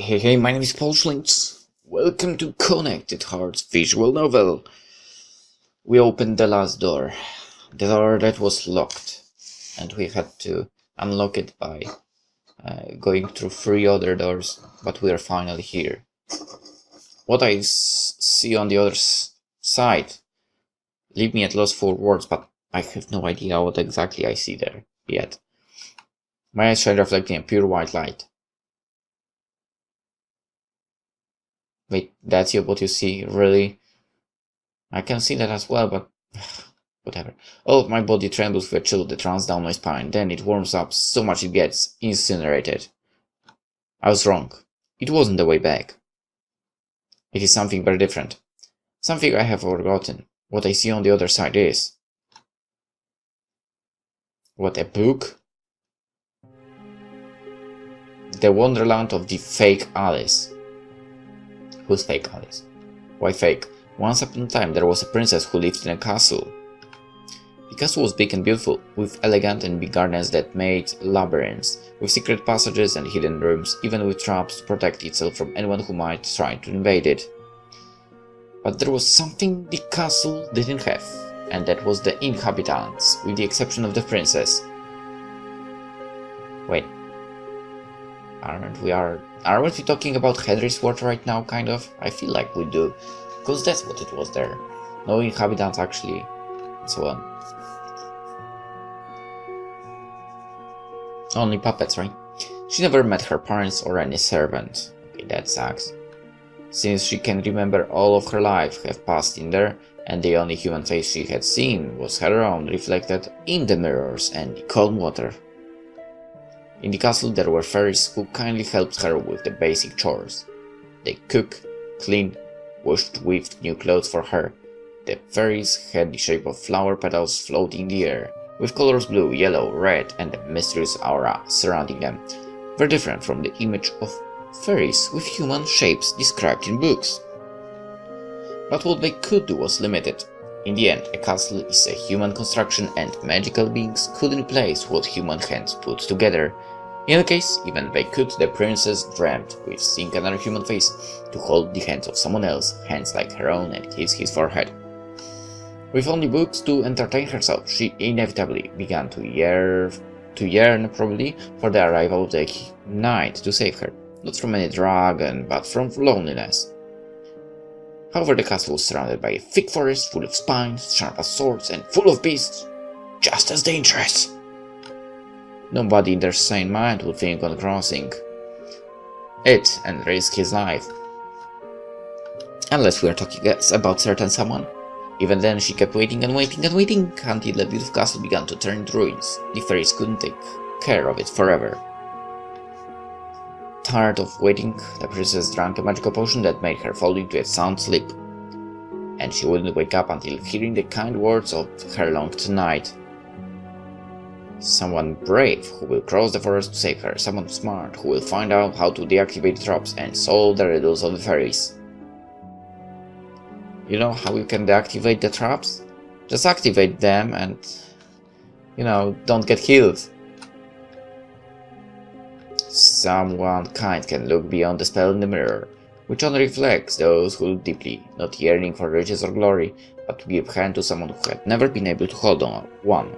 Hey, my name is PolishLynx. Welcome to Connected Hearts visual novel. We opened the last door. The door that was locked. And we had to unlock it by going through 3 other doors. But we are finally here. What I see on the other side leave me at loss for words, but I have no idea what exactly I see there yet. My eyes shine reflecting a pure white light. Wait, that's what you see, really? I can see that as well, but whatever. All of my body trembles with a chill that runs down my spine, then it warms up so much it gets incinerated. I was wrong. It wasn't the way back. It is something very different. Something I have forgotten. What I see on the other side is... What, a book? The Wonderland of the Fake Alice. Who's fake Alice? Why fake? Once upon a time there was a princess who lived in a castle. The castle was big and beautiful, with elegant and big gardens that made labyrinths, with secret passages and hidden rooms, even with traps to protect itself from anyone who might try to invade it. But there was something the castle didn't have, and that was the inhabitants, with the exception of the princess. Wait. Aren't we talking about Henry's Ward right now, kind of? I feel like we do, because that's what it was there. No inhabitants actually, and so on. Only puppets, right? She never met her parents or any servant. Okay, that sucks. Since she can remember all of her life have passed in there, and the only human face she had seen was her own reflected in the mirrors and the cold water. In the castle there were fairies who kindly helped her with the basic chores. They cook, clean, washed, weaved new clothes for her. The fairies had the shape of flower petals floating in the air, with colors blue, yellow, red, and a mysterious aura surrounding them, very different from the image of fairies with human shapes described in books. But what they could do was limited. In the end, a castle is a human construction and magical beings couldn't replace what human hands put together. In any case, even if they could, the princess dreamt with seeing another human face to hold the hands of someone else, hands like her own, and kiss his forehead. With only books to entertain herself, she inevitably began to yearn probably for the arrival of the knight to save her, not from any dragon, but from loneliness. However, the castle was surrounded by a thick forest full of spines, sharp as swords, and full of beasts, just as dangerous. Nobody in their sane mind would think on crossing it and risk his life. Unless we are talking about certain someone. Even then, she kept waiting and waiting and waiting until the beautiful castle began to turn into ruins. The fairies couldn't take care of it forever. Tired of waiting, the princess drank a magical potion that made her fall into a sound sleep. And she wouldn't wake up until hearing the kind words of her longed knight. Someone brave who will cross the forest to save her, someone smart who will find out how to deactivate the traps and solve the riddles of the fairies. You know how you can deactivate the traps? Just activate them and, don't get killed. Someone kind can look beyond the spell in the mirror, which only reflects those who look deeply, not yearning for riches or glory, but to give hand to someone who had never been able to hold on one.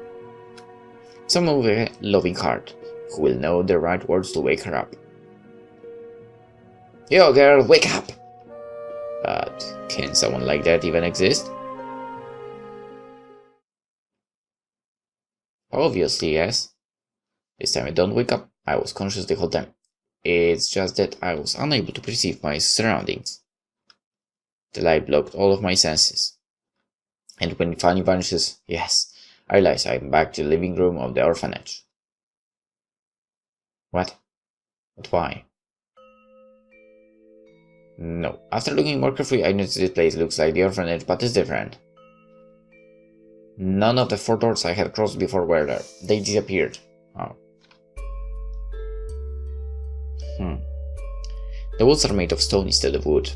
Someone with a loving heart, who will know the right words to wake her up. Yo girl, wake up! But can someone like that even exist? Obviously yes. This time I don't wake up. I was conscious the whole time. It's just that I was unable to perceive my surroundings. The light blocked all of my senses. And when it finally vanishes, yes, I realize I'm back to the living room of the orphanage. What? But why? No. After looking more carefully, I noticed this place looks like the orphanage, but it's different. None of the 4 doors I had crossed before were there. They disappeared. Oh. The walls are made of stone instead of wood,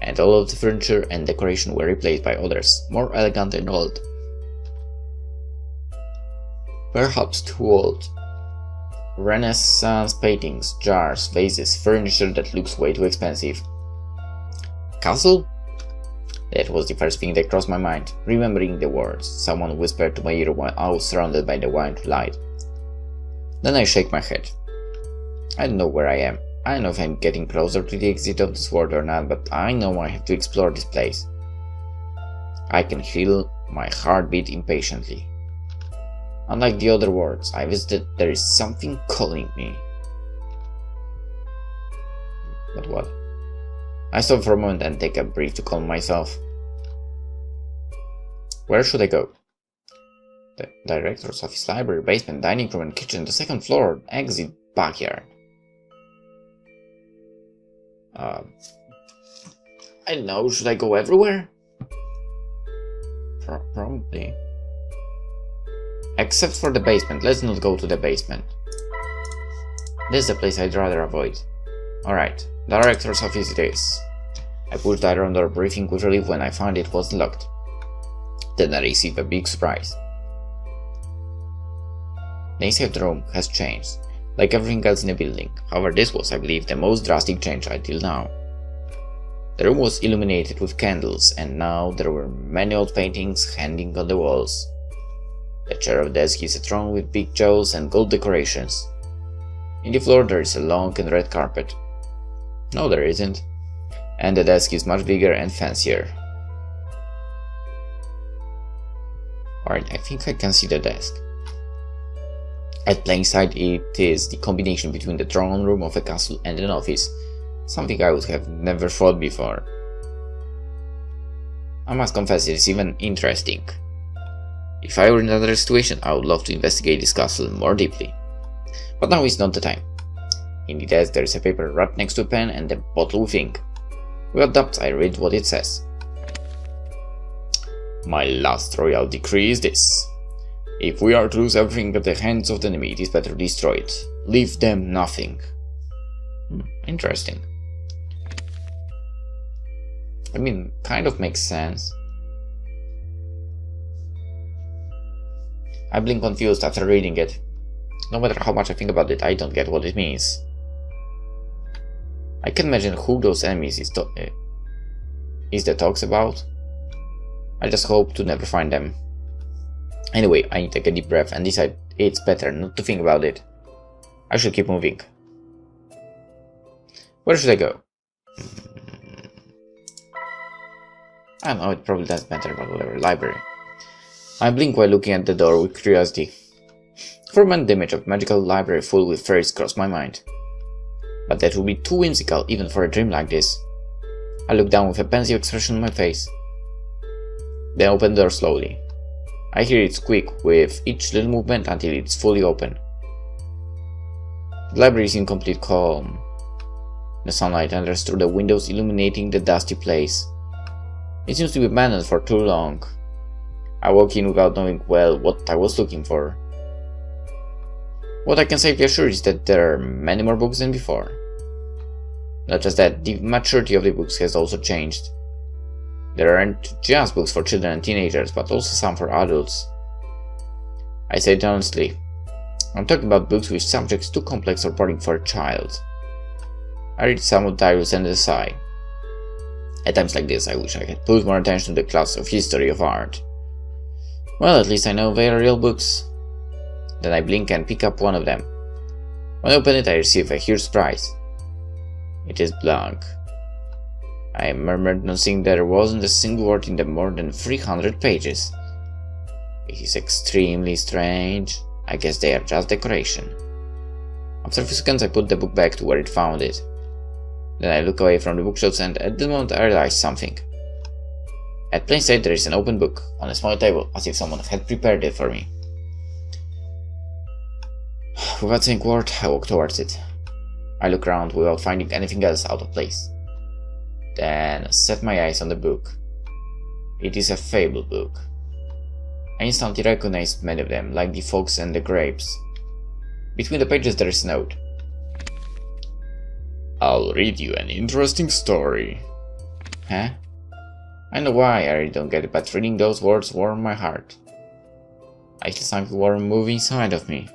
and all of the furniture and decoration were replaced by others, more elegant and old. Perhaps too old. Renaissance paintings, jars, vases, furniture that looks way too expensive. Castle? That was the first thing that crossed my mind, remembering the words someone whispered to my ear while I was surrounded by the white light. Then I shake my head. I don't know where I am. I don't know if I'm getting closer to the exit of this world or not, but I know I have to explore this place. I can feel my heartbeat impatiently. Unlike the other worlds I visited, there is something calling me. But what? I stop for a moment and take a breath to calm myself. Where should I go? The director's office, library, basement, dining room and kitchen, the second floor, exit, backyard. I don't know, should I go everywhere? Probably. Except for the basement, let's not go to the basement. This is the place I'd rather avoid. Alright, director's office it is. I pushed the iron door, breathing with relief when I found it was locked. Then I received a big surprise. The inside of the room has changed, like everything else in the building. However, this was, I believe, the most drastic change until now. The room was illuminated with candles, and now there were many old paintings hanging on the walls. The chair of desk is a throne with big jewels and gold decorations. In the floor there is a long and red carpet. No, there isn't. And the desk is much bigger and fancier. Alright, I think I can see the desk. At plain sight, it is the combination between the throne room of a castle and an office, something I would have never thought before. I must confess it is even interesting. If I were in another situation, I would love to investigate this castle more deeply. But now is not the time. In the desk there is a paper right next to a pen and a bottle with ink. Without doubt, I read what it says. My last royal decree is this. If we are to lose everything at the hands of the enemy, it is better to destroy it. Leave them nothing. Interesting. I mean, kind of makes sense. I blink confused after reading it. No matter how much I think about it, I don't get what it means. I can imagine who those enemies is that talks about. I just hope to never find them. Anyway, I take a deep breath and decide it's better not to think about it. I should keep moving. Where should I go? I don't know, it probably doesn't matter, but whatever. Library. I blink while looking at the door with curiosity. For a moment, the image of a magical library full with fairies crossed my mind. But that would be too whimsical even for a dream like this. I look down with a pensive expression on my face. Then open the door slowly. I hear it squeak with each little movement until it's fully open. The library is in complete calm. The sunlight enters through the windows, illuminating the dusty place. It seems to be abandoned for too long. I walk in without knowing well what I was looking for. What I can safely assure is that there are many more books than before. Not just that, the maturity of the books has also changed. There aren't just books for children and teenagers, but also some for adults. I say it honestly. I'm talking about books with subjects too complex or boring for a child. I read some of titles and sigh. At times like this, I wish I had put more attention to the class of history of art. Well, at least I know they are real books. Then I blink and pick up one of them. When I open it, I receive a huge surprise. It is blank. I murmured, noticing there wasn't a single word in the more than 300 pages. It is extremely strange. I guess they are just decoration. After a few seconds, I put the book back to where it found it. Then I look away from the bookshelves and at the moment I realize something. At plain sight there is an open book on a small table, as if someone had prepared it for me. Without saying a word, I walk towards it. I look around without finding anything else out of place. Then set my eyes on the book. It is a fable book. I instantly recognized many of them, like the fox and the grapes. Between the pages there is a note. I'll read you an interesting story. Huh? I know why I really don't get it, but reading those words warmed my heart. I feel something warm move inside of me.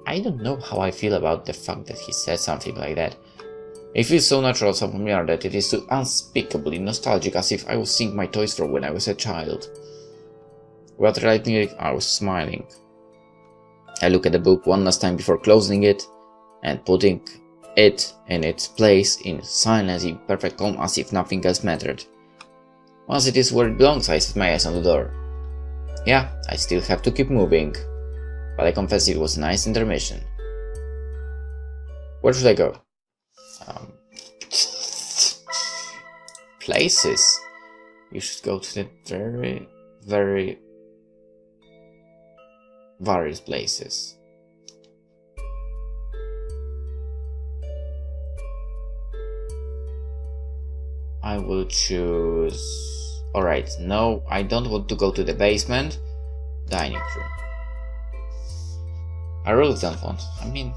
I don't know how I feel about the fact that he said something like that. It feels so natural, so familiar that it is so unspeakably nostalgic, as if I was seeing my toys from when I was a child. Without realizing it, I was smiling. I look at the book one last time before closing it and putting it in its place in silence, in perfect calm, as if nothing else mattered. Once it is where it belongs, I set my eyes on the door. Yeah, I still have to keep moving, but I confess it was a nice intermission. Where should I go? Places. You should go to the very, very various places. I will choose... Alright, no, I don't want to go to the basement. Dining room. I really don't want. I mean,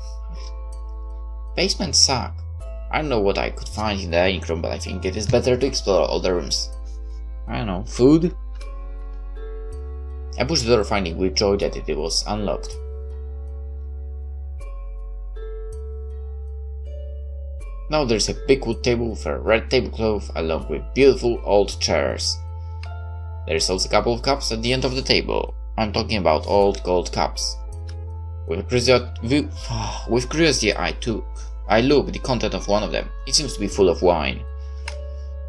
basements suck. I don't know what I could find in the dining room, but I think it is better to explore all the rooms. I don't know, food? I pushed the door, finding with joy that it was unlocked. Now there's a big wood table with a red tablecloth along with beautiful old chairs. There's also a couple of cups at the end of the table. I'm talking about old gold cups. With curiosity, I look the content of one of them. It seems to be full of wine.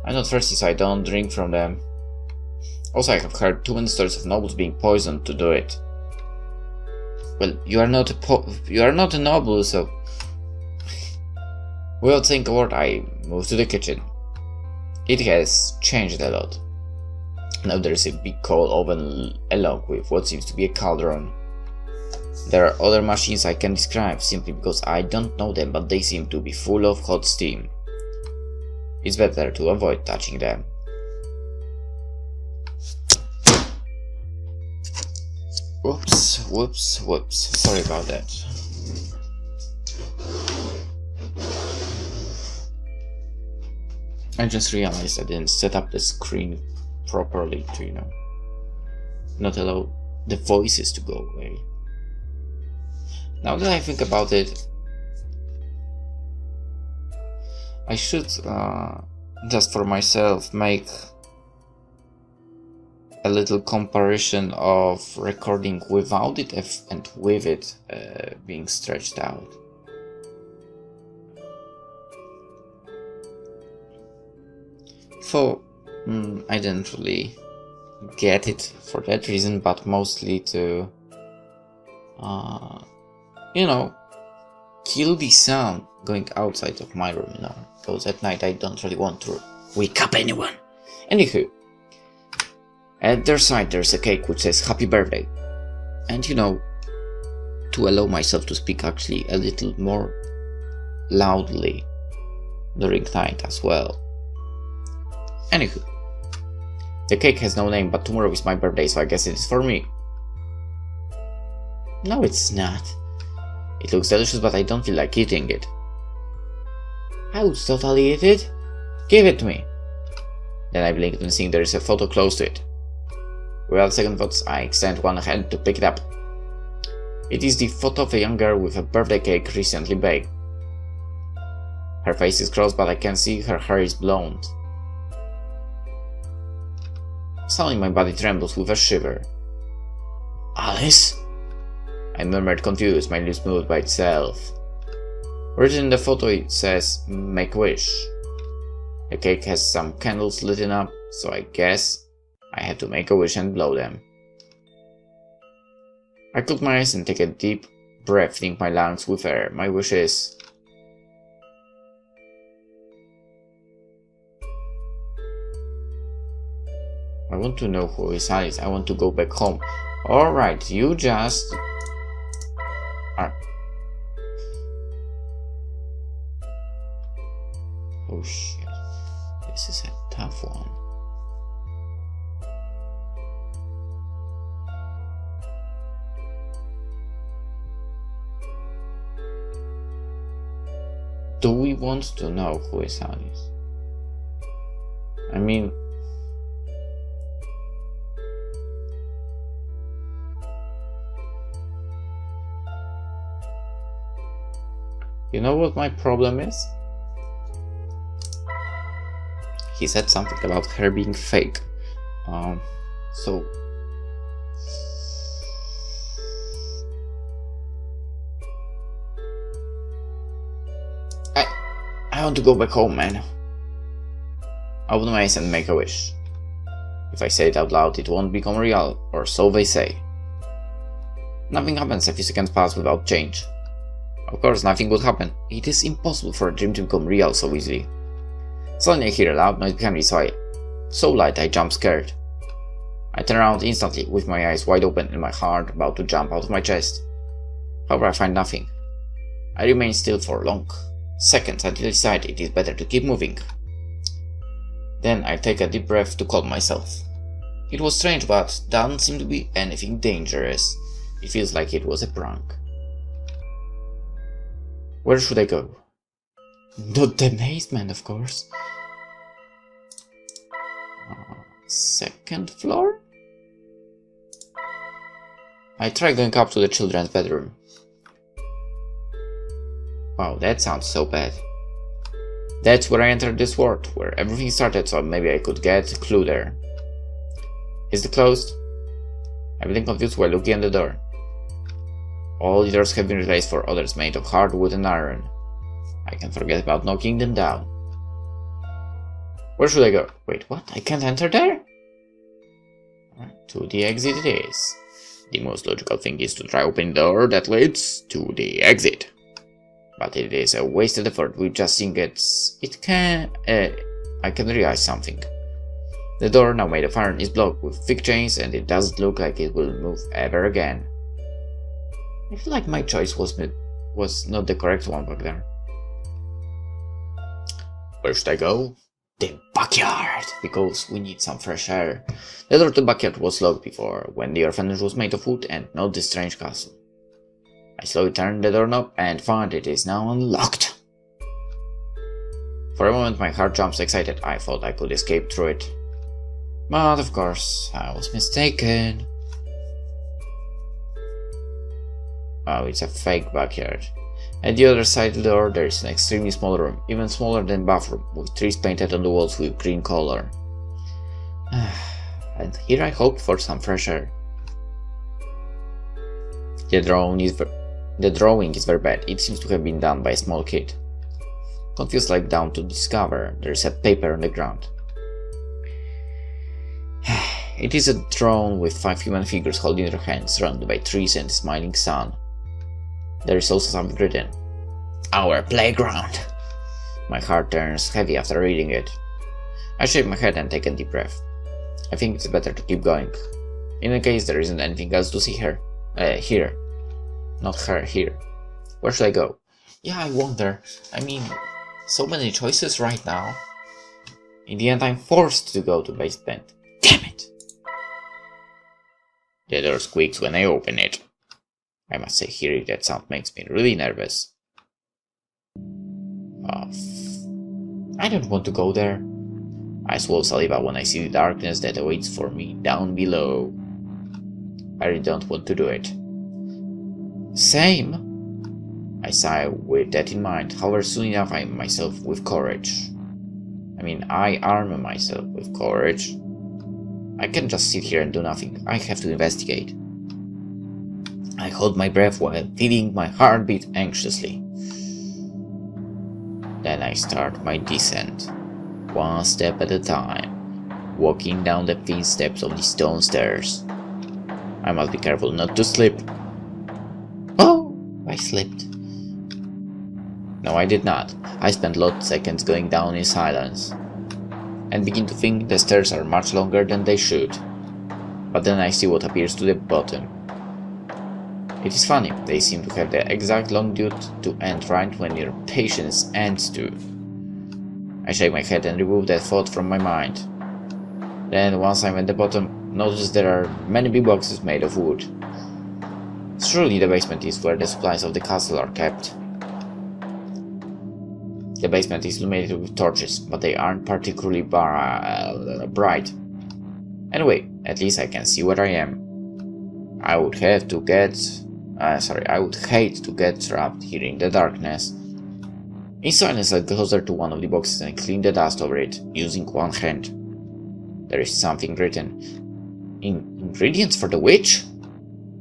I'm not thirsty, so I don't drink from them. Also, I have heard too many stories of nobles being poisoned to do it. Well, you are not a noble, so... Without saying a word, I move to the kitchen. It has changed a lot. Now there is a big coal oven along with what seems to be a cauldron. There are other machines I can describe simply because I don't know them, but they seem to be full of hot steam. It's better to avoid touching them. Whoops. Sorry about that. I just realized I didn't set up the screen properly to, not allow the voices to go away. Now that I think about it, I should, just for myself, make a little comparison of recording without it and with it being stretched out. So, I didn't really get it for that reason, but mostly to, kill the sound going outside of my room, because at night I don't really want to wake up anyone. Anywho, at their side there's a cake which says happy birthday, and to allow myself to speak actually a little more loudly during night as well. Anywho, the cake has no name, but tomorrow is my birthday, so I guess it is for me. No, it's not. It looks delicious, but I don't feel like eating it. I would totally eat it. Give it to me. Then I blinked and seeing there is a photo close to it. Without second thoughts, I extend one hand to pick it up. It is the photo of a young girl with a birthday cake recently baked. Her face is crossed, but I can see her hair is blonde. Suddenly my body trembles with a shiver. Alice? I murmured confused, my lips moved by itself. Written in the photo it says, make a wish. The cake has some candles lit up, so I guess I had to make a wish and blow them. I close my eyes and take a deep breath, filling my lungs with air. My wish is... I want to know who is Alice. I want to go back home. Alright, you just... Oh shit. This is a tough one. Do we want to know who is Alice? I mean... You know what my problem is? He said something about her being fake. So... I want to go back home, man. Open my eyes and make a wish. If I say it out loud, it won't become real, or so they say. Nothing happens a few seconds pass without change. Of course, nothing would happen. It is impossible for a dream to become real so easily. Suddenly I hear a loud noise behind me, so light I jump scared. I turn around instantly, with my eyes wide open and my heart about to jump out of my chest. However, I find nothing. I remain still for long seconds until I decide it is better to keep moving. Then I take a deep breath to calm myself. It was strange, but doesn't seem to be anything dangerous. It feels like it was a prank. Where should I go? Not the basement, of course. Second floor? I try going up to the children's bedroom. Wow, that sounds so bad. That's where I entered this world, where everything started, so maybe I could get a clue there. Is it closed? I'm feeling confused while looking at the door. All the doors have been replaced for others made of hard wood and iron. I can forget about knocking them down. Where should I go? Wait, what? I can't enter there? Alright, to the exit it is. The most logical thing is to try opening the door that leads to the exit. But it is a wasted effort. We just think I can realize something. The door, now made of iron, is blocked with thick chains, and it doesn't look like it will move ever again. I feel like my choice was not the correct one back there. Where should I go? The backyard, because we need some fresh air. The door to the backyard was locked before, when the orphanage was made of wood and not this strange castle. I slowly turned the doorknob and found it is now unlocked. For a moment my heart jumps excited. I thought I could escape through it. But of course, I was mistaken. Oh, it's a fake backyard. At the other side of the door there is an extremely small room, even smaller than bathroom, with trees painted on the walls with green color. And here I hoped for some fresh air. The drawing is very bad. It seems to have been done by a small kid. Confused like down to discover, there is a paper on the ground. It is a drawing with 5 human figures holding their hands, surrounded by trees and a smiling sun. There is also something written. Our playground. My heart turns heavy after reading it. I shake my head and take a deep breath. I think it's better to keep going. In case there isn't anything else to see here. Here. Not her, here. Where should I go? Yeah, I wonder. I mean, so many choices right now. In the end, I'm forced to go to basement. Damn it! The door squeaks when I open it. I must say, hearing that sound makes me really nervous. I don't want to go there. I swallow saliva when I see the darkness that awaits for me down below. I really don't want to do it. Same. I sigh with that in mind. However, soon enough I arm myself with courage. I can't just sit here and do nothing. I have to investigate. I hold my breath while feeling my heartbeat anxiously. Then I start my descent, one step at a time, walking down the thin steps of the stone stairs. I must be careful not to slip. Oh, I slipped. No, I did not. I spent lots of seconds going down in silence, and begin to think the stairs are much longer than they should. But then I see what appears to the bottom. It is funny, they seem to have the exact longitude to end right when your patience ends too. I shake my head and remove that thought from my mind. Then, once I'm at the bottom, notice there are many big boxes made of wood. Surely the basement is where the supplies of the castle are kept. The basement is illuminated with torches, but they aren't particularly bright. Anyway, at least I can see where I am. I would hate to get trapped here in the darkness. In silence, I got closer to one of the boxes and cleaned the dust over it, using one hand. There is something written. Ingredients for the witch?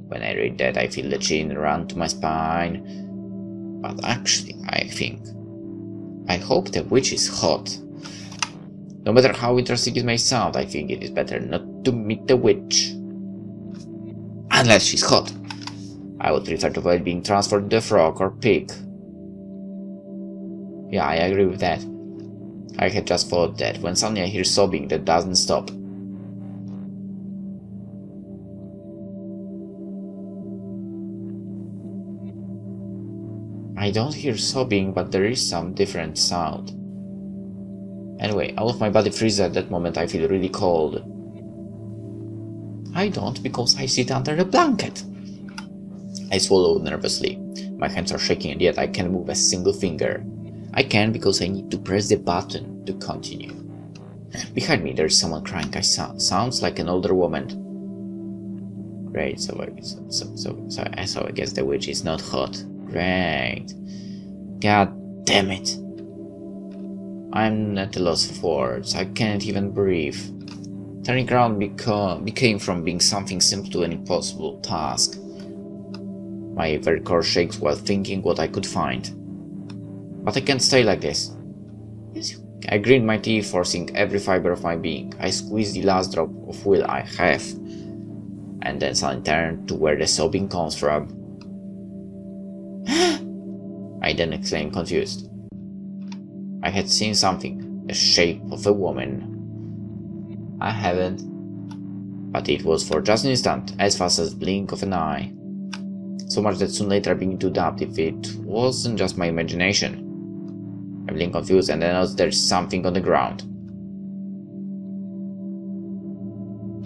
When I read that, I feel the chill run to my spine. But actually, I hope the witch is hot. No matter how interesting it may sound, I think it is better not to meet the witch. Unless she's hot. I would prefer to avoid being transformed into a frog or pig. Yeah, I agree with that. I had just thought that when suddenly I hear sobbing that doesn't stop. I don't hear sobbing, but there is some different sound. Anyway, all of my body freezes at that moment. I feel really cold. I don't, because I sit under a blanket. I swallow nervously. My hands are shaking and yet I can't move a single finger. I can because I need to press the button to continue. Behind me there is someone crying. Sounds like an older woman. Great, so I guess the witch is not hot. Great. God damn it. I'm at a loss for words. I can't even breathe. Turning around became from being something simple to an impossible task. My very core shakes while thinking what I could find. But I can't stay like this. I grind my teeth, forcing every fiber of my being. I squeeze the last drop of will I have, and then suddenly turn to where the sobbing comes from. I then exclaim, confused. I had seen something, the shape of a woman. I haven't, but it was for just an instant, as fast as the blink of an eye. So much that soon later I begin to doubt if it wasn't just my imagination. I blink confused and then notice there's something on the ground.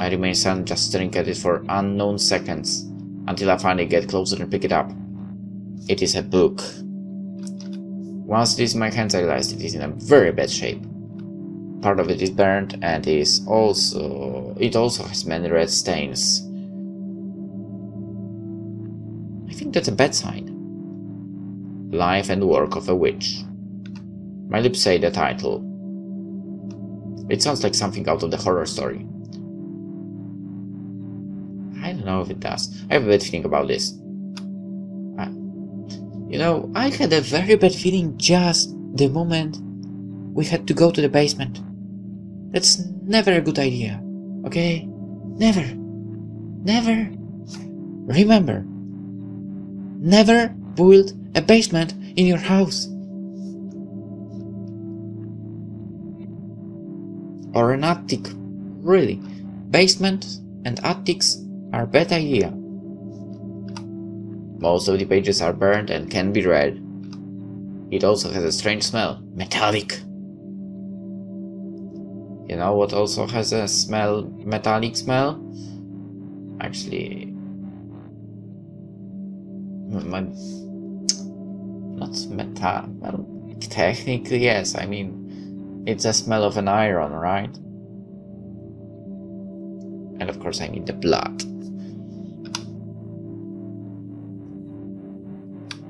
I remain silent, just staring at it for unknown seconds, until I finally get closer and pick it up. It is a book. Once it is in my hands, I realize it is in a very bad shape. Part of it is burnt and it also has many red stains. I think that's a bad sign. Life and Work of a Witch. My lips say the title. It sounds like something out of the horror story. I don't know if it does. I have a bad feeling about this. I had a very bad feeling just the moment we had to go to the basement. That's never a good idea, okay? Never. Never. Remember, never build a basement in your house. Or an attic. Really, basements and attics are a bad idea. Most of the pages are burned and can be read. It also has a strange smell. Metallic. You know what also has a metallic smell? Actually, not metal. Well, technically yes. I mean, it's a smell of an iron, right? And of course I mean the blood.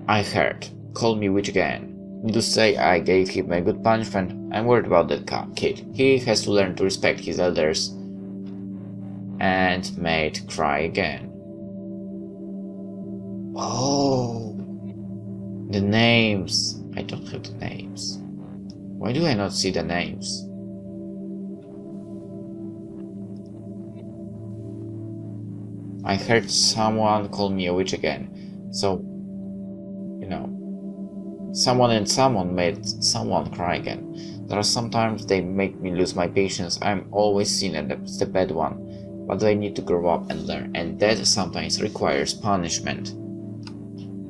I heard. Call me witch again. Needless to say, I gave him a good punishment. I'm worried about that kid. He has to learn to respect his elders. And made cry again. Oh, the names. I don't have the names. Why do I not see the names? I heard someone call me a witch again. So, someone and someone made someone cry again. There are sometimes they make me lose my patience. I'm always seen as the bad one. But I need to grow up and learn, and that sometimes requires punishment.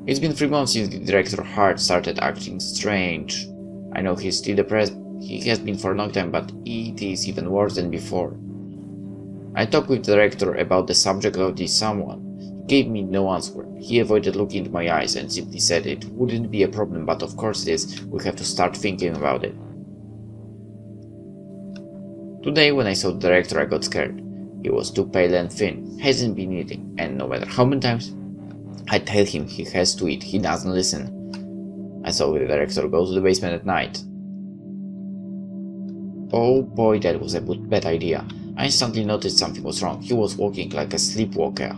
It's been 3 months since the director's heart started acting strange. I know he's still depressed. He has been for a long time, but it is even worse than before. I talked with the director about the subject of this someone. He gave me no answer. He avoided looking into my eyes and simply said it wouldn't be a problem, but of course it is. We have to start thinking about it. Today, when I saw the director, I got scared. He was too pale and thin, hasn't been eating, and no matter how many times I tell him he has to eat, he doesn't listen. I saw the director go to the basement at night. Oh boy, that was a bad idea. I instantly noticed something was wrong. He was walking like a sleepwalker.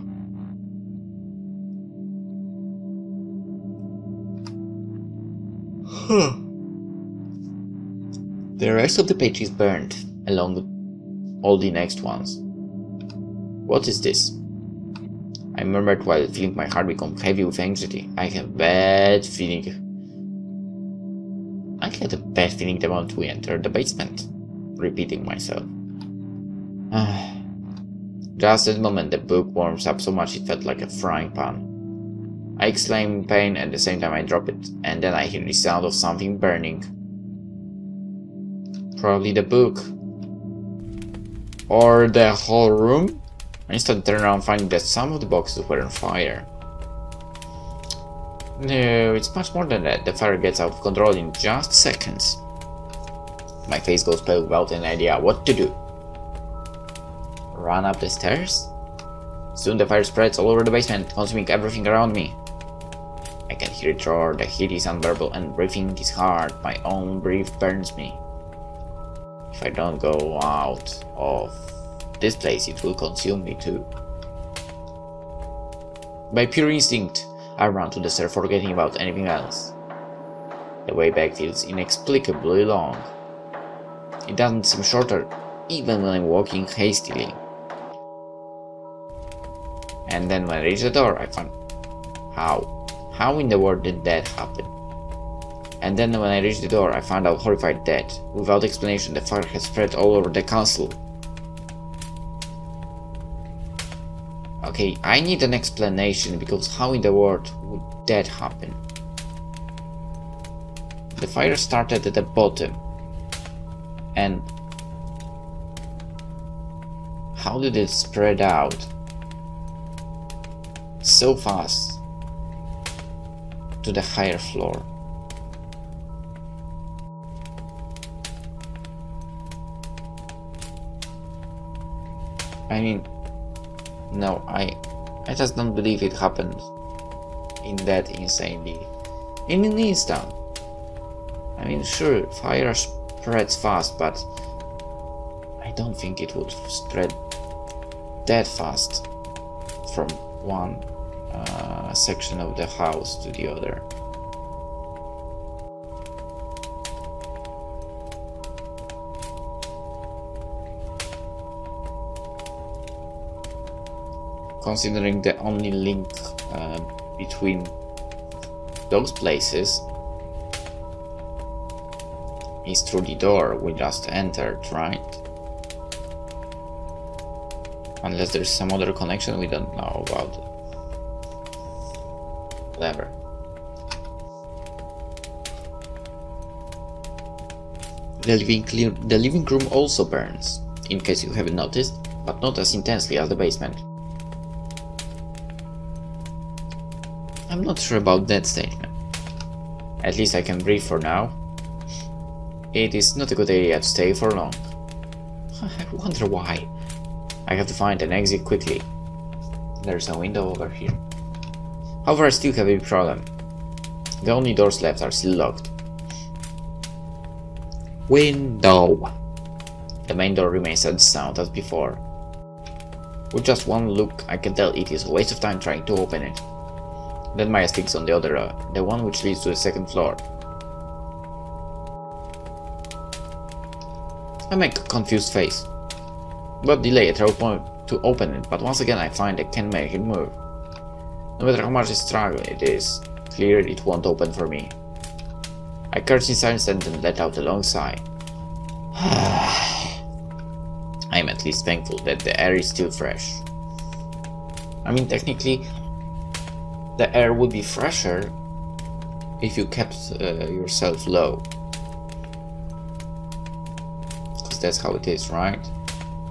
The rest of the page is burned, along with all the next ones. What is this? I murmured while feeling my heart become heavy with anxiety. I had a bad feeling the moment we entered the basement. Repeating myself. Just at the moment the book warms up so much it felt like a frying pan. I exclaimed in pain, at the same time I drop it, and then I hear the sound of something burning. Probably the book. Or the whole room? I instantly turned around, finding that some of the boxes were on fire. No, it's much more than that. The fire gets out of control in just seconds. My face goes pale without an idea what to do. Run up the stairs? Soon the fire spreads all over the basement, consuming everything around me. I can hear it roar, the heat is unbearable and breathing is hard, my own breath burns me. If I don't go out of this place, it will consume me too. By pure instinct, I run to the stair, forgetting about anything else. The way back feels inexplicably long. It doesn't seem shorter, even when I'm walking hastily. And then when I reach the door, I find... How in the world did that happen? And then when I reached the door, I found out horrified that, without explanation, the fire had spread all over the castle. Okay, I need an explanation, because how in the world would that happen? The fire started at the bottom. And how did it spread out so fast to the higher floor? I mean, no, I just don't believe it happened in that insanely, in an instant. I mean, sure, fire spreads fast, but I don't think it would spread that fast from one section of the house to the other. Considering the only link between those places is through the door we just entered, right? Unless there's some other connection we don't know about. Whatever. The living room also burns, in case you haven't noticed, but not as intensely as the basement. I'm not sure about that statement. At least I can breathe for now. It is not a good idea to stay for long. I wonder why. I have to find an exit quickly. There's a window over here. However, I still have a problem. The only doors left are still locked. Window. The main door remains as sound as before. With just one look, I can tell it is a waste of time trying to open it. Then my eye sticks on the other, the one which leads to the second floor. I make a confused face. But delay a throw point to open it, but once again I find I can't make it move. No matter how much I struggle, it is clear it won't open for me. I curse in silence and then let out a long sigh. I am at least thankful that the air is still fresh. I mean, technically, the air would be fresher if you kept yourself low. Because that's how it is, right?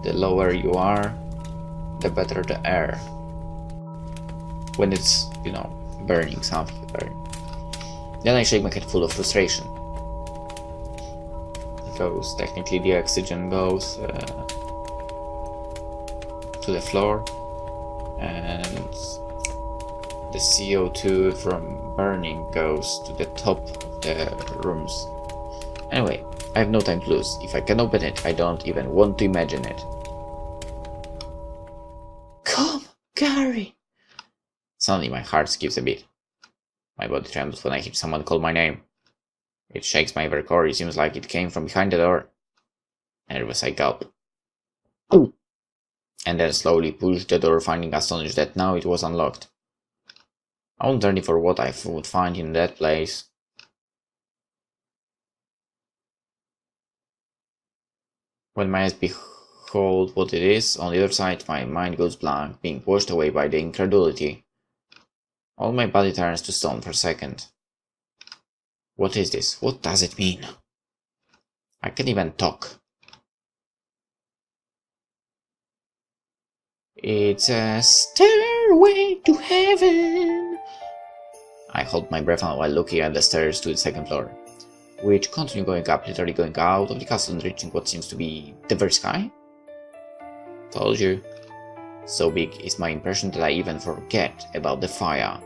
The lower you are, the better the air. When it's, you know, burning something. Then I shake my head full of frustration. Because technically the oxygen goes to the floor, and the CO2 from burning goes to the top of the rooms. Anyway, I have no time to lose. If I can open it, I don't even want to imagine it. Come, Gary! Suddenly my heart skips a beat. My body trembles when I hear someone call my name. It shakes my very core. It seems like it came from behind the door. Nervous, I gulp. Ooh. And then slowly push the door, finding astonished that now it was unlocked. I wasn't ready for what I would find in that place. When my eyes behold what it is, on the other side my mind goes blank, being washed away by the incredulity. All my body turns to stone for a second. What is this? What does it mean? I can't even talk. It's a stairway to heaven. I hold my breath while looking at the stairs to the second floor, which continue going up, literally going out of the castle and reaching what seems to be the very sky. Told you. So big is my impression that I even forget about the fire.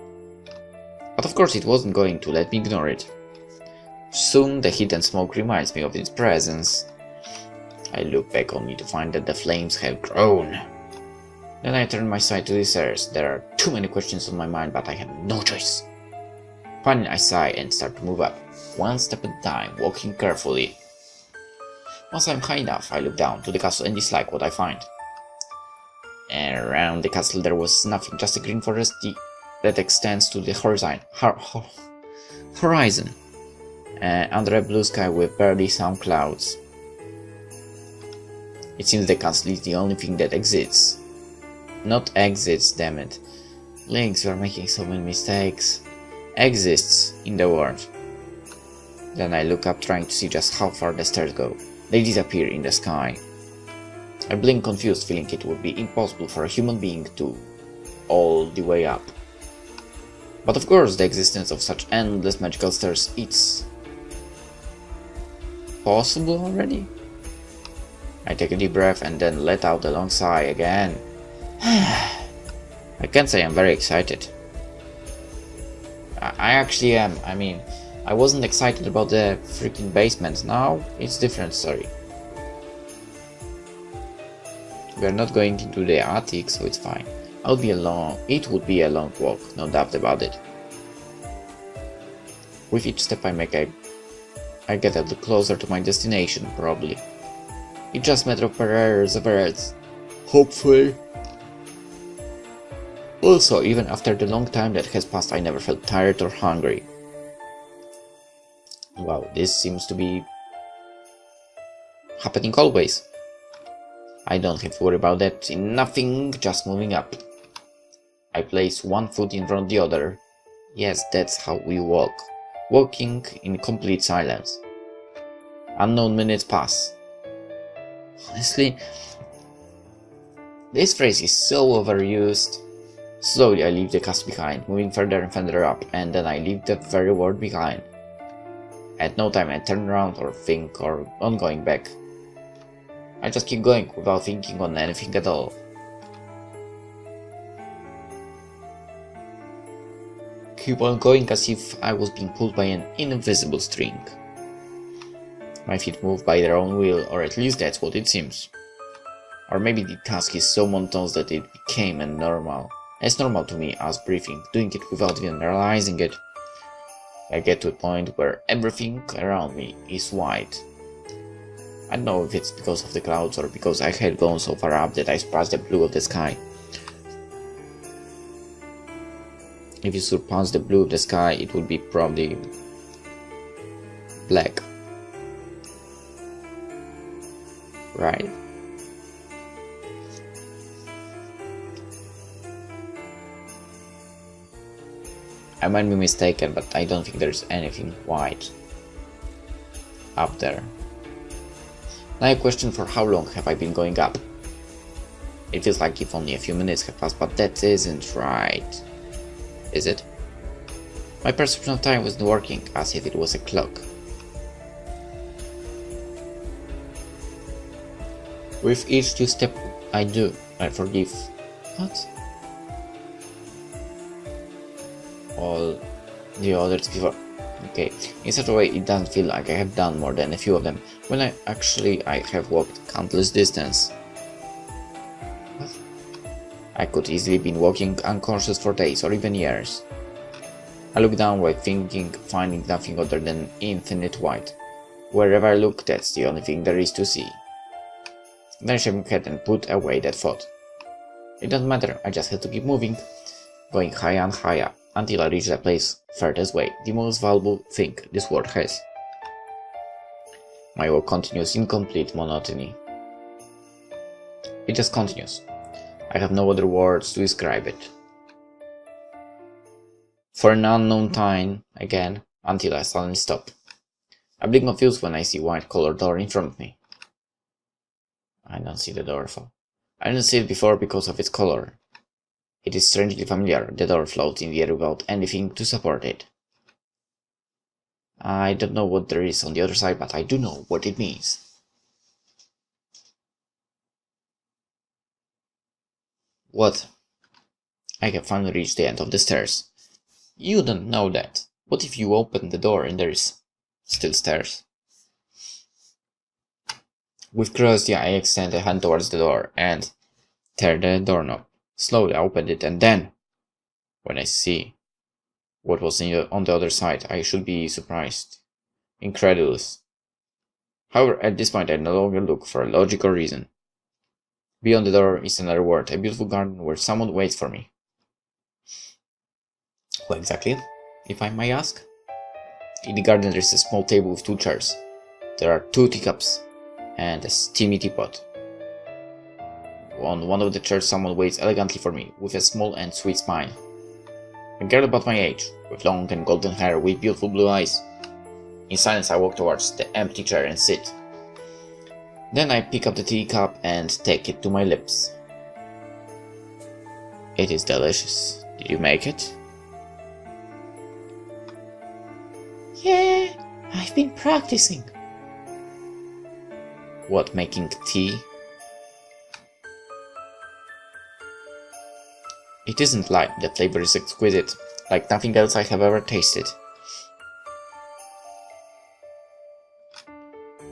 But of course it wasn't going to let me ignore it. Soon the heat and smoke reminds me of its presence. I look back only to find that the flames have grown. Then I turn my sight to the stairs. There are too many questions on my mind, but I have no choice. Finally I sigh and start to move up, one step at a time, walking carefully. Once I'm high enough, I look down to the castle and dislike what I find. And around the castle there was nothing, just a green forest that extends to the horizon. Under a blue sky with barely some clouds. It seems the castle is the only thing that exists. Not exists, damn it. Lynx, you are making so many mistakes. Exists in the world. Then I look up, trying to see just how far the stairs go. They disappear in the sky. I blink confused, feeling it would be impossible for a human being to all the way up. But of course, the existence of such endless magical stairs, it's possible already? I take a deep breath and then let out a long sigh again. I can't say I'm very excited. I actually am. I mean, I wasn't excited about the freaking basement. Now it's a different story. We are not going into the attic, so it's fine. It would be a long walk, no doubt about it. With each step I make, I get a little closer to my destination, probably. It's just a matter of perseverance. Hopefully. Also, even after the long time that has passed, I never felt tired or hungry. Wow, this seems to be happening always. I don't have to worry about that in nothing, just moving up. I place one foot in front of the other. Yes, that's how we walk. Walking in complete silence. Unknown minutes pass. Honestly, this phrase is so overused. Slowly I leave the castle behind, moving further and further up, and then I leave the very world behind. At no time I turn around or think on going back. I just keep going without thinking on anything at all. Keep on going as if I was being pulled by an invisible string. My feet move by their own will, or at least that's what it seems. Or maybe the task is so monotonous that it became as normal to me as breathing, doing it without even realizing it. I get to a point where everything around me is white. I don't know if it's because of the clouds or because I had gone so far up that I surpassed the blue of the sky. If you surpass the blue of the sky, it would be probably black. Right? I might be mistaken, but I don't think there's anything white up there. Now a question: for how long have I been going up? It feels like if only a few minutes have passed, but that isn't right. Is it? My perception of time wasn't working, as if it was a clock. With each new step I do, I forgive. What? all the others before. Okay, in such a way it doesn't feel like I have done more than a few of them, when I have walked countless distance. What? I could easily been walking unconscious for days or even years. I look down while thinking, finding nothing other than infinite white. Wherever I look, that's the only thing there is to see. Then I shook my head and put away that thought. It doesn't matter, I just had to keep moving, going higher and higher, until I reached that place, furthest away, the most valuable thing this world has. My walk continues in complete monotony. It just continues. I have no other words to describe it. For an unknown time, again, until I suddenly stop. I blink confused when I see a white-colored door in front of me. I don't see the door fall. I didn't see it before because of its color. It is strangely familiar. The door floats in the air without anything to support it. I don't know what there is on the other side, but I do know what it means. What? I have finally reached the end of the stairs. You don't know that. What if you open the door and there is still stairs? With curiosity, I extend a hand towards the door and turn the doorknob. Slowly I opened it, and then, when I see what was on the other side, I should be surprised, incredulous. However, at this point I no longer look for a logical reason. Beyond the door is another world, a beautiful garden where someone waits for me. Who exactly, if I may ask? In the garden there is a small table with 2 chairs. There are 2 teacups and a steamy teapot. On one of the chairs someone waits elegantly for me, with a small and sweet smile. A girl about my age, with long and golden hair, with beautiful blue eyes. In silence I walk towards the empty chair and sit. Then I pick up the teacup and take it to my lips. It is delicious. Did you make it? Yeah, I've been practicing. What, making tea? It isn't light, the flavor is exquisite, like nothing else I have ever tasted.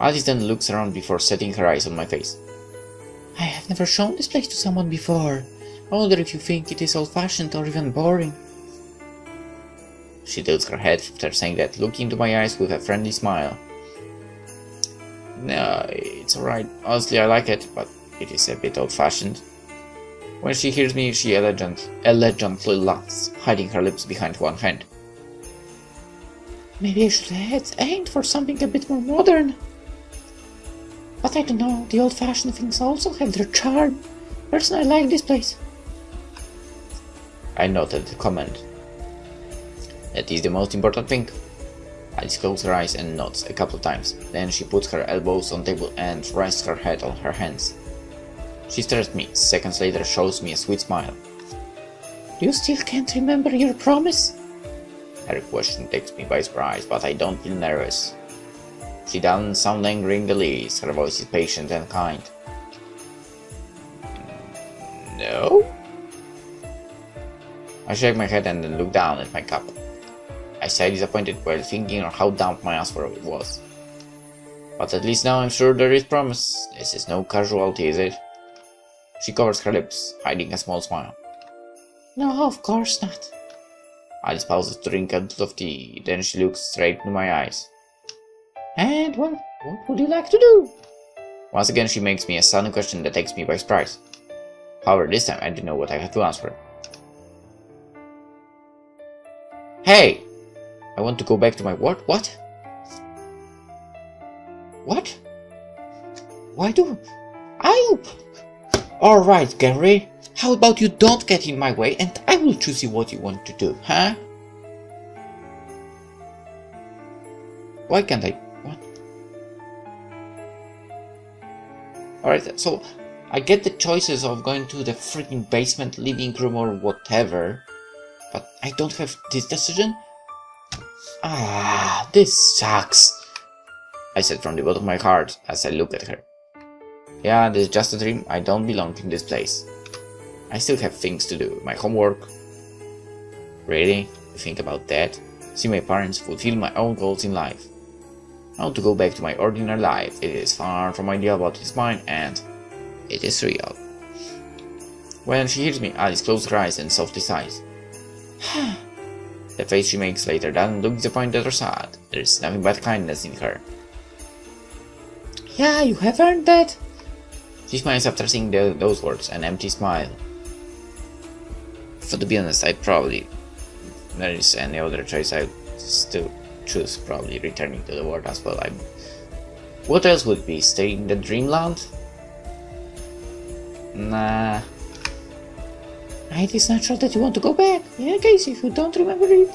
Alice then looks around before setting her eyes on my face. I have never shown this place to someone before. I wonder if you think it is old-fashioned or even boring. She tilts her head after saying that, looking into my eyes with a friendly smile. No, it's alright. Honestly, I like it, but it is a bit old-fashioned. When she hears me, she elegantly laughs, hiding her lips behind one hand. Maybe I should have aimed for something a bit more modern. But I don't know, the old-fashioned things also have their charm. Personally, I like this place. I noted the comment. That is the most important thing. Alice closes her eyes and nods a couple of times. Then she puts her elbows on the table and rests her head on her hands. She stares at me, seconds later shows me a sweet smile. You still can't remember your promise? Her question takes me by surprise, but I don't feel nervous. She doesn't sound angry in the least, her voice is patient and kind. No? I shake my head and then look down at my cup. I sigh disappointed while thinking on how damp my answer was. But at least now I'm sure there is promise. This is no casualty, is it? She covers her lips, hiding a small smile. No, of course not. Alice pauses to drink a lot of tea, then she looks straight into my eyes. And what would you like to do? Once again she makes me a sudden question that takes me by surprise. However, this time I didn't know what I had to answer. Hey! I want to go back to my work. What? What? Why do I? Alright, Gary. How about you don't get in my way and I will choose you what you want to do, huh? Why can't I? What? Alright, so I get the choices of going to the freaking basement, living room or whatever, but I don't have this decision? Ah, this sucks, I said from the bottom of my heart as I looked at her. Yeah, this is just a dream, I don't belong in this place. I still have things to do, my homework. Really? to think about that, see my parents, fulfill my own goals in life. I want to go back to my ordinary life. It is far from ideal, but it's mine and it is real. When she hears me, Alice closes her eyes and softly sighs. The face she makes later doesn't look disappointed or sad. There is nothing but kindness in her. Yeah, you have earned that. She smiles after saying those words, an empty smile. To be honest, I'd probably, if there is any other choice, I'd still choose probably returning to the world as well. What else would it be? Stay in the dreamland? Nah. It is natural that you want to go back. In case if you don't remember it,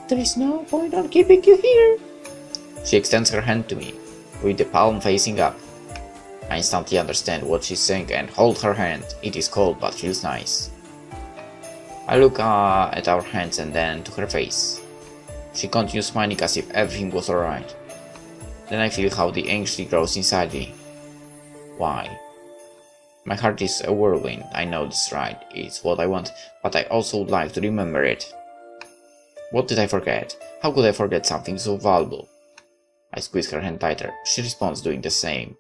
there is no point on keeping you here. She extends her hand to me, with the palm facing up. I instantly understand what she's saying and hold her hand. It is cold but feels nice. I look at our hands and then to her face. She continues smiling as if everything was alright. Then I feel how the anxiety grows inside me. Why? My heart is a whirlwind, I know this right, it's what I want, but I also would like to remember it. What did I forget? How could I forget something so valuable? I squeeze her hand tighter, she responds doing the same.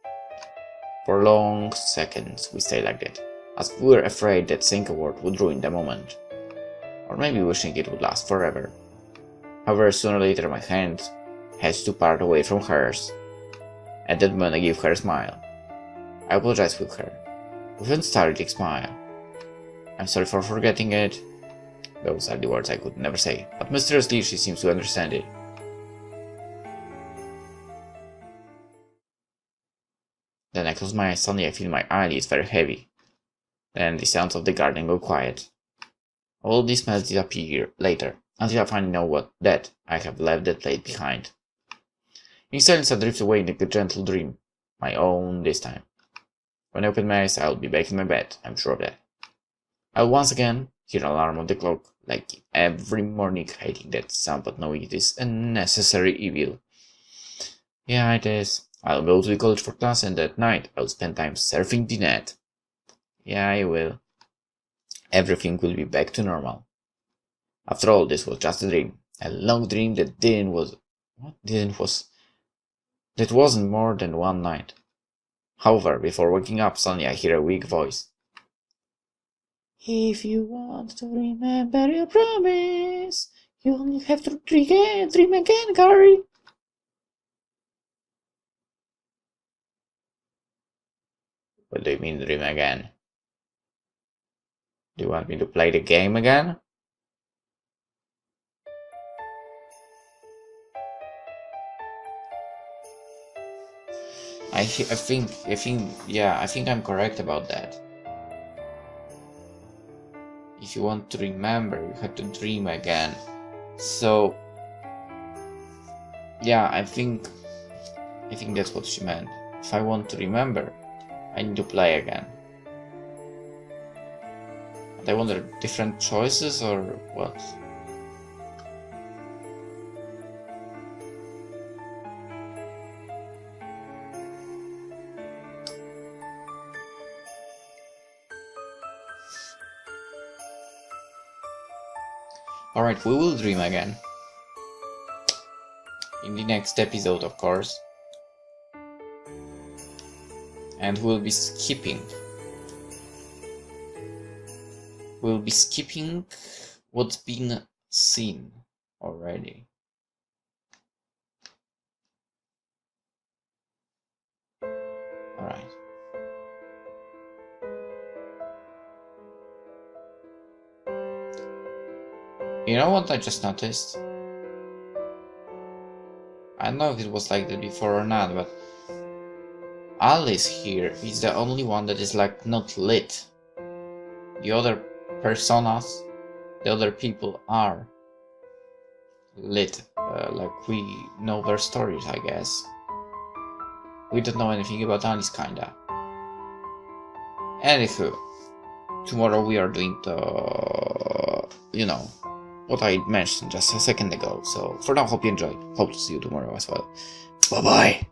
For long seconds we stay like that, as if we were afraid that saying a word would ruin the moment. Or maybe wishing it would last forever. However, sooner or later my hand has to part away from hers. At that moment I give her a smile. I apologize with her, with a startled smile. I'm sorry for forgetting it. Those are the words I could never say, but mysteriously she seems to understand it. Then I close my eyes, suddenly I feel my eyelids very heavy. Then the sounds of the garden go quiet. All these smells disappear later, until I finally know that I have left that plate behind. In silence I drift away in a gentle dream, my own this time. When I open my eyes, I'll be back in my bed, I'm sure of that. I'll once again hear an alarm of the clock, like every morning, hating that sound but knowing it is a necessary evil. Yeah, it is. I'll go to the college for class and at night I'll spend time surfing the net. Yeah, I will. Everything will be back to normal. After all, this was just a dream. A long dream that wasn't more than one night. However, before waking up, suddenly I hear a weak voice. If you want to remember your promise, you only have to dream again, Gary. What do you mean dream again? Do you want me to play the game again? I think I'm correct about that. If you want to remember, you have to dream again. So, yeah, I think that's what she meant. If I want to remember, I need to play again. And I wonder, different choices or what? Alright, we will dream again. In the next episode, of course. And we'll be skipping. We'll be skipping what's been seen already. Alright. You know what I just noticed? I don't know if it was like that before or not, but Alice here is the only one that is like not lit. The other personas, the other people are lit, like we know their stories, I guess. We don't know anything about Alice, kinda. Anywho, tomorrow we are doing the, what I mentioned just a second ago. So for now, hope you enjoyed. Hope to see you tomorrow as well. Bye bye!